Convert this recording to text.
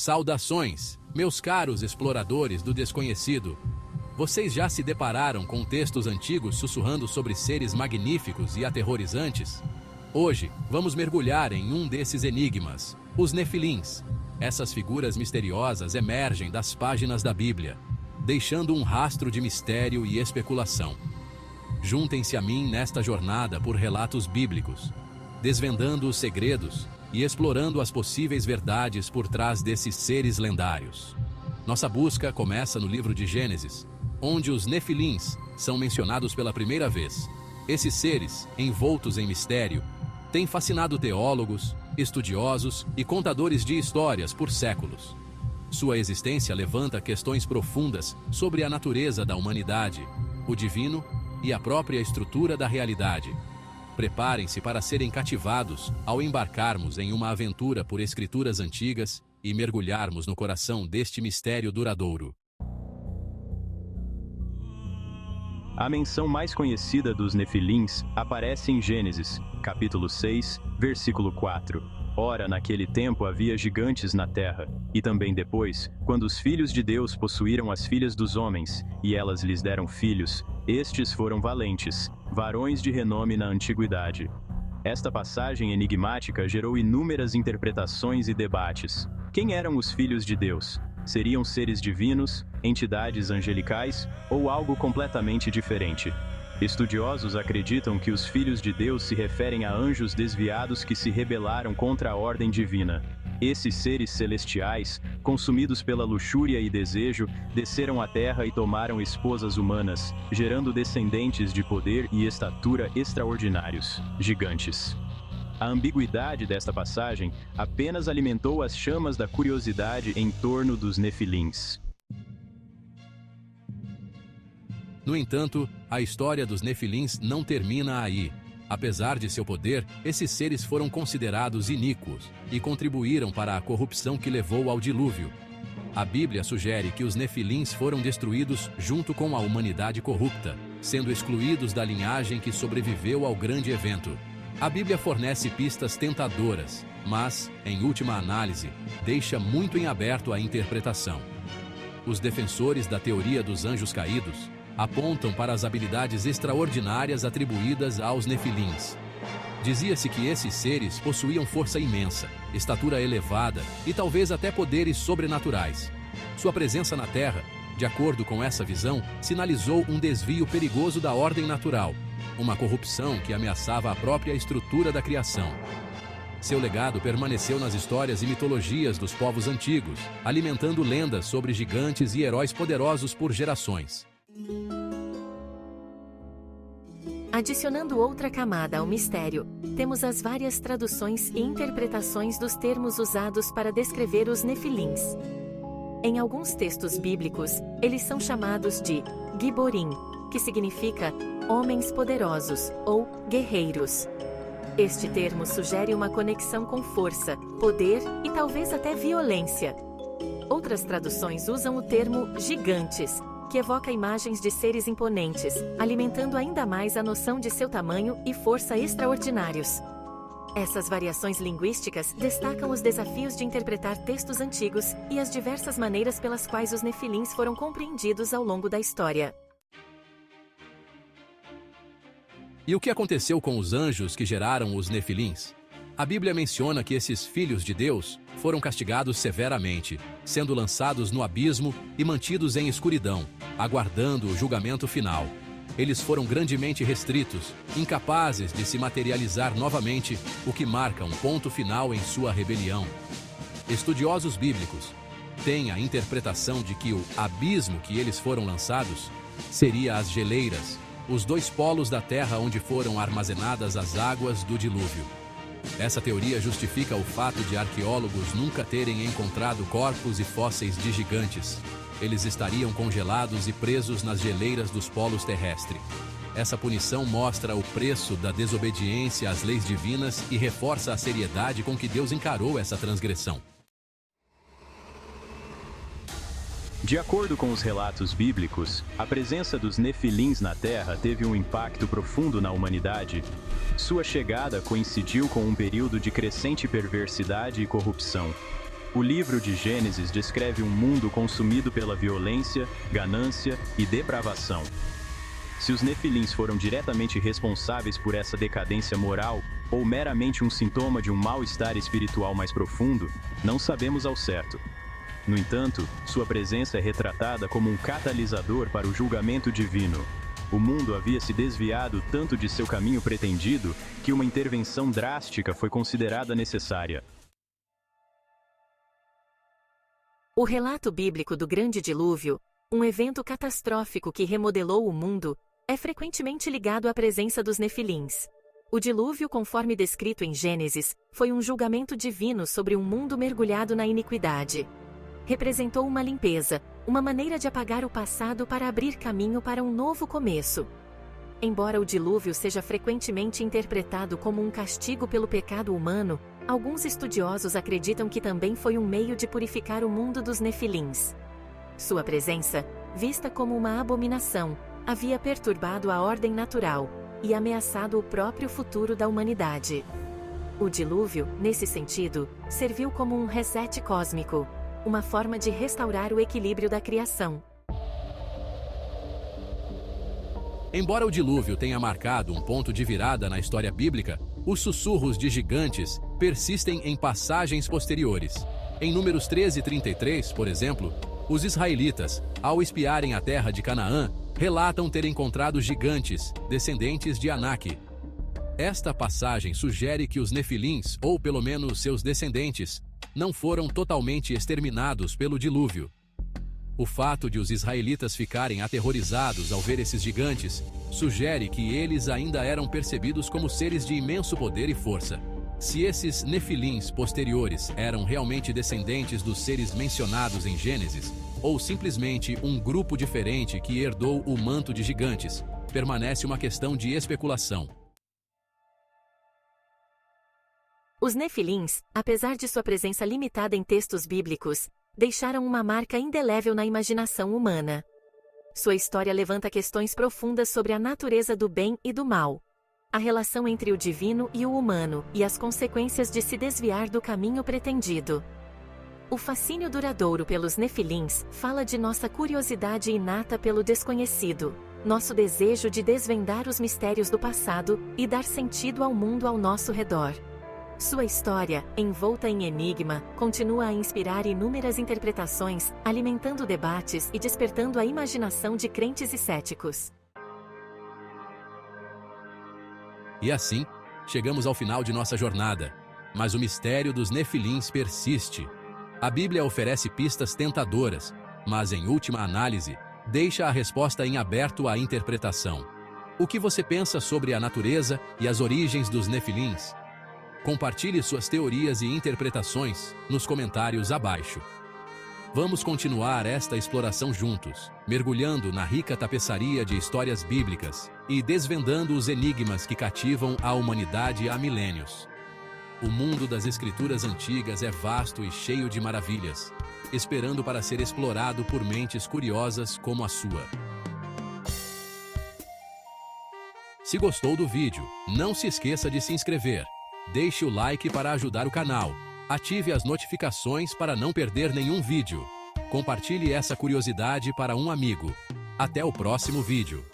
Saudações, meus caros exploradores do desconhecido. Vocês já se depararam com textos antigos sussurrando sobre seres magníficos e aterrorizantes? Hoje, vamos mergulhar em um desses enigmas, os Nefilins. Essas figuras misteriosas emergem das páginas da Bíblia, deixando um rastro de mistério e especulação. Juntem-se a mim nesta jornada por relatos bíblicos, desvendando os segredos e explorando as possíveis verdades por trás desses seres lendários. Nossa busca começa no livro de Gênesis, onde os Nefilins são mencionados pela primeira vez. Esses seres, envoltos em mistério, têm fascinado teólogos, estudiosos e contadores de histórias por séculos. Sua existência levanta questões profundas sobre a natureza da humanidade, o divino e a própria estrutura da realidade. Preparem-se para serem cativados ao embarcarmos em uma aventura por escrituras antigas e mergulharmos no coração deste mistério duradouro. A menção mais conhecida dos Nefilins aparece em Gênesis, capítulo 6, versículo 4. Ora, naquele tempo havia gigantes na terra, e também depois, quando os filhos de Deus possuíram as filhas dos homens, e elas lhes deram filhos, estes foram valentes, varões de renome na antiguidade. Esta passagem enigmática gerou inúmeras interpretações e debates. Quem eram os filhos de Deus? Seriam seres divinos, entidades angelicais ou algo completamente diferente? Estudiosos acreditam que os filhos de Deus se referem a anjos desviados que se rebelaram contra a ordem divina. Esses seres celestiais, consumidos pela luxúria e desejo, desceram à terra e tomaram esposas humanas, gerando descendentes de poder e estatura extraordinários, gigantes. A ambiguidade desta passagem apenas alimentou as chamas da curiosidade em torno dos Nefilins. No entanto, a história dos Nefilins não termina aí. Apesar de seu poder, esses seres foram considerados iníquos e contribuíram para a corrupção que levou ao dilúvio. A Bíblia sugere que os Nefilins foram destruídos junto com a humanidade corrupta, sendo excluídos da linhagem que sobreviveu ao grande evento. A Bíblia fornece pistas tentadoras, mas, em última análise, deixa muito em aberto a interpretação. Os defensores da teoria dos anjos caídos apontam para as habilidades extraordinárias atribuídas aos Nefilins. Dizia-se que esses seres possuíam força imensa, estatura elevada e talvez até poderes sobrenaturais. Sua presença na Terra, de acordo com essa visão, sinalizou um desvio perigoso da ordem natural, uma corrupção que ameaçava a própria estrutura da criação. Seu legado permaneceu nas histórias e mitologias dos povos antigos, alimentando lendas sobre gigantes e heróis poderosos por gerações. Adicionando outra camada ao mistério, temos as várias traduções e interpretações dos termos usados para descrever os Nefilins. Em alguns textos bíblicos, eles são chamados de Giborim, que significa homens poderosos ou guerreiros. Este termo sugere uma conexão com força, poder e talvez até violência. Outras traduções usam o termo gigantes, que evoca imagens de seres imponentes, alimentando ainda mais a noção de seu tamanho e força extraordinários. Essas variações linguísticas destacam os desafios de interpretar textos antigos e as diversas maneiras pelas quais os Nefilins foram compreendidos ao longo da história. E o que aconteceu com os anjos que geraram os Nefilins? A Bíblia menciona que esses filhos de Deus foram castigados severamente, sendo lançados no abismo e mantidos em escuridão, aguardando o julgamento final. Eles foram grandemente restritos, incapazes de se materializar novamente, o que marca um ponto final em sua rebelião. Estudiosos bíblicos têm a interpretação de que o abismo que eles foram lançados seria as geleiras, os dois polos da terra onde foram armazenadas as águas do dilúvio. Essa teoria justifica o fato de arqueólogos nunca terem encontrado corpos e fósseis de gigantes. Eles estariam congelados e presos nas geleiras dos polos terrestres. Essa punição mostra o preço da desobediência às leis divinas e reforça a seriedade com que Deus encarou essa transgressão. De acordo com os relatos bíblicos, a presença dos Nefilins na Terra teve um impacto profundo na humanidade. Sua chegada coincidiu com um período de crescente perversidade e corrupção. O livro de Gênesis descreve um mundo consumido pela violência, ganância e depravação. Se os Nefilins foram diretamente responsáveis por essa decadência moral, ou meramente um sintoma de um mal-estar espiritual mais profundo, não sabemos ao certo. No entanto, sua presença é retratada como um catalisador para o julgamento divino. O mundo havia se desviado tanto de seu caminho pretendido que uma intervenção drástica foi considerada necessária. O relato bíblico do Grande Dilúvio, um evento catastrófico que remodelou o mundo, é frequentemente ligado à presença dos Nefilins. O dilúvio, conforme descrito em Gênesis, foi um julgamento divino sobre um mundo mergulhado na iniquidade. Representou uma limpeza, uma maneira de apagar o passado para abrir caminho para um novo começo. Embora o dilúvio seja frequentemente interpretado como um castigo pelo pecado humano, alguns estudiosos acreditam que também foi um meio de purificar o mundo dos Nefilins. Sua presença, vista como uma abominação, havia perturbado a ordem natural e ameaçado o próprio futuro da humanidade. O dilúvio, nesse sentido, serviu como um reset cósmico, uma forma de restaurar o equilíbrio da criação. Embora o dilúvio tenha marcado um ponto de virada na história bíblica, os sussurros de gigantes persistem em passagens posteriores. Em Números 13:33, por exemplo, os israelitas, ao espiarem a terra de Canaã, relatam ter encontrado gigantes, descendentes de Anak. Esta passagem sugere que os Nefilins, ou pelo menos seus descendentes, não foram totalmente exterminados pelo dilúvio. O fato de os israelitas ficarem aterrorizados ao ver esses gigantes sugere que eles ainda eram percebidos como seres de imenso poder e força. Se esses Nefilins posteriores eram realmente descendentes dos seres mencionados em Gênesis, ou simplesmente um grupo diferente que herdou o manto de gigantes, permanece uma questão de especulação. Os Nefilins, apesar de sua presença limitada em textos bíblicos, deixaram uma marca indelével na imaginação humana. Sua história levanta questões profundas sobre a natureza do bem e do mal, a relação entre o divino e o humano e as consequências de se desviar do caminho pretendido. O fascínio duradouro pelos Nefilins fala de nossa curiosidade inata pelo desconhecido, nosso desejo de desvendar os mistérios do passado e dar sentido ao mundo ao nosso redor. Sua história, envolta em enigma, continua a inspirar inúmeras interpretações, alimentando debates e despertando a imaginação de crentes e céticos. E assim, chegamos ao final de nossa jornada. Mas o mistério dos Nefilins persiste. A Bíblia oferece pistas tentadoras, mas em última análise, deixa a resposta em aberto à interpretação. O que você pensa sobre a natureza e as origens dos Nefilins? Compartilhe suas teorias e interpretações nos comentários abaixo. Vamos continuar esta exploração juntos, mergulhando na rica tapeçaria de histórias bíblicas e desvendando os enigmas que cativam a humanidade há milênios. O mundo das escrituras antigas é vasto e cheio de maravilhas, esperando para ser explorado por mentes curiosas como a sua. Se gostou do vídeo, não se esqueça de se inscrever. Deixe o like para ajudar o canal. Ative as notificações para não perder nenhum vídeo. Compartilhe essa curiosidade para um amigo. Até o próximo vídeo.